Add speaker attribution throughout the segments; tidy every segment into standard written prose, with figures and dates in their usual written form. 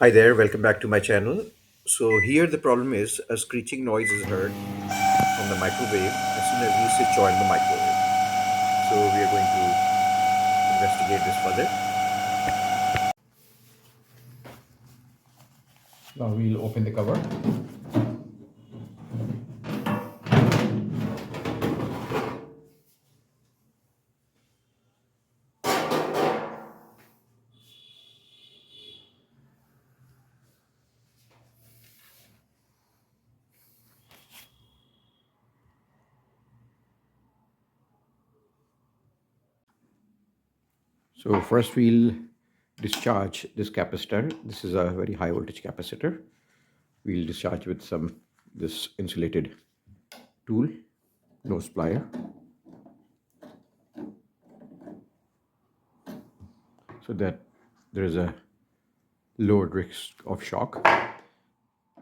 Speaker 1: Hi there, welcome back to my channel. So here the problem is a screeching noise is heard from the microwave as soon as you switch on the microwave. So we are going to investigate this further.
Speaker 2: Now we'll open the cover. So first we'll discharge this capacitor. This is a very high voltage capacitor. We'll discharge with this insulated tool, nose plier, so that there is a lower risk of shock.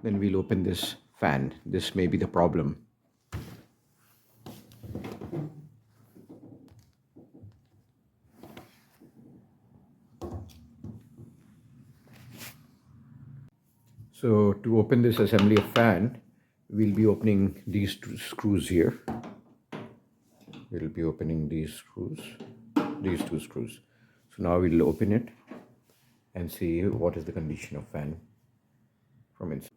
Speaker 2: Then we'll open this fan. This may be the problem. So to open this assembly of fan, we'll be opening these two screws here. We'll be opening these two screws. So now we'll open it and see what is the condition of fan from inside.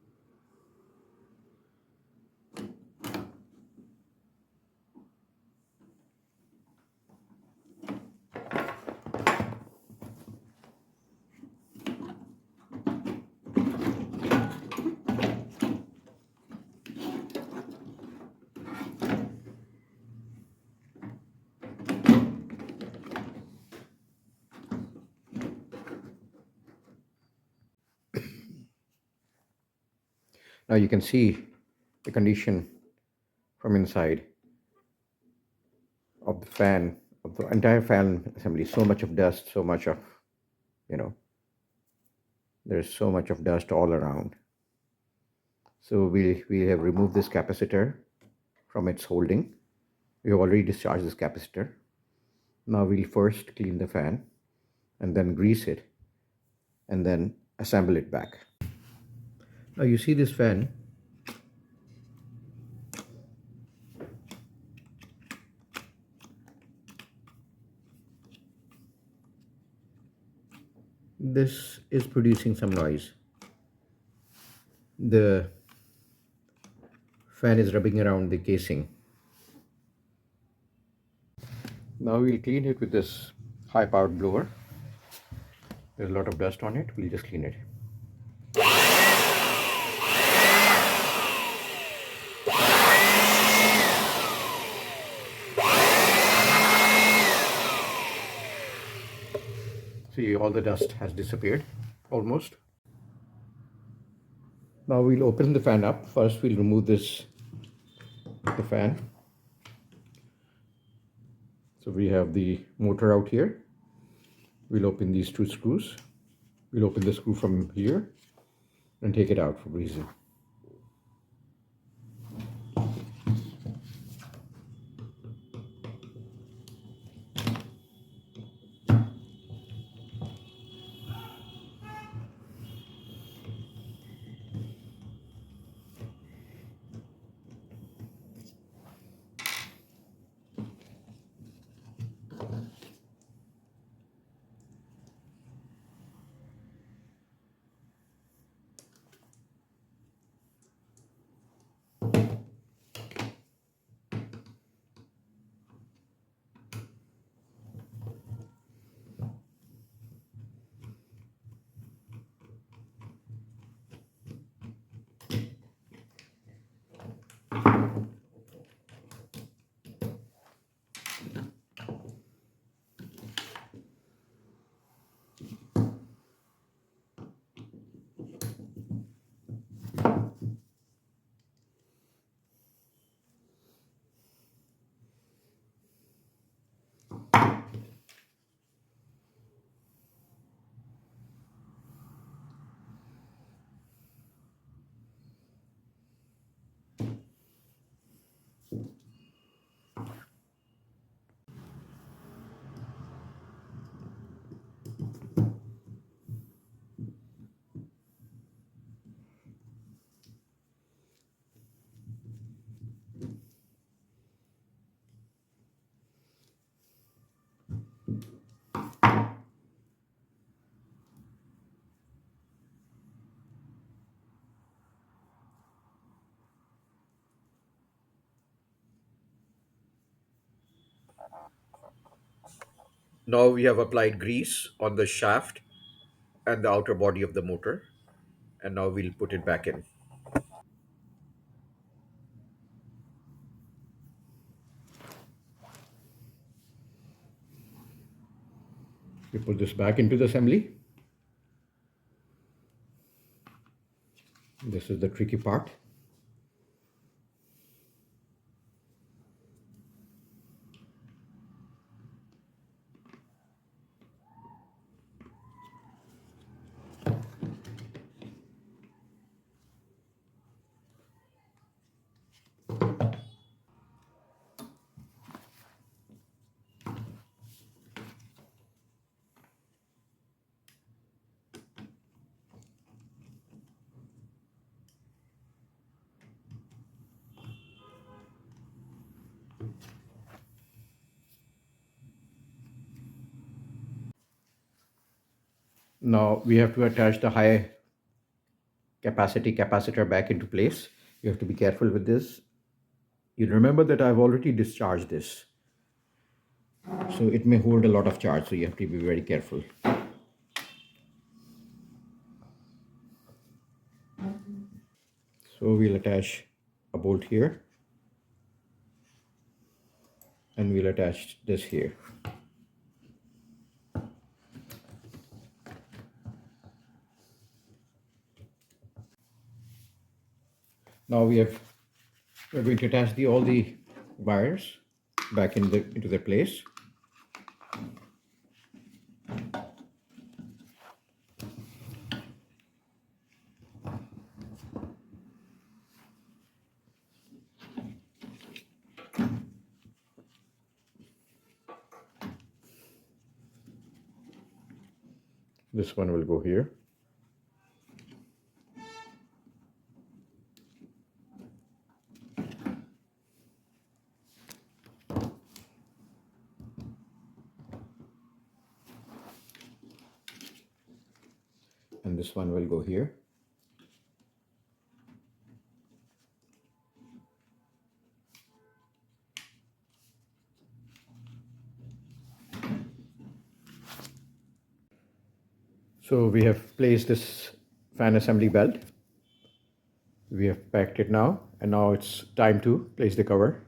Speaker 2: Now you can see the condition from inside of the fan, of the entire fan assembly. So much of dust, so much of, you know, there's so much of dust all around. So we have removed this capacitor from its holding. We have already discharged this capacitor. Now we'll first clean the fan and then grease it and then assemble it back. Now you see this fan. This is producing some noise. The fan is rubbing around the casing. Now we'll clean it with this high powered blower. There's a lot of dust on it. We'll just clean it. See, all the dust has disappeared almost. Now we'll open the fan up. First we'll remove the fan. So we have the motor out here. We'll open these two screws. We'll open the screw from here and take it out for greasing.
Speaker 1: Now we have applied grease on the shaft and the outer body of the motor, and now we'll put it back in.
Speaker 2: We put this back into the assembly. This is the tricky part. Now we have to attach the high capacity capacitor back into place. You have to be careful with this. You remember that I've already discharged this, so it may hold a lot of charge, so you have to be very careful. So we'll attach a bolt here, and we'll attach this here. Now we're going to attach all the wires back into their place. This one will go here. And this one will go here. So we have placed this fan assembly belt. We have packed it now, and now it's time to place the cover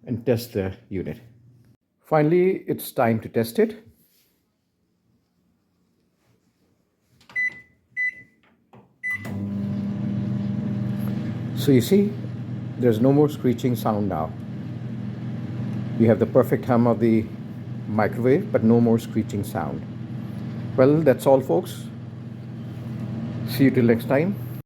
Speaker 2: and test the unit. Finally, it's time to test it. So you see, there's no more screeching sound now. You have the perfect hum of the microwave, but no more screeching sound. Well, that's all, folks. See you till next time.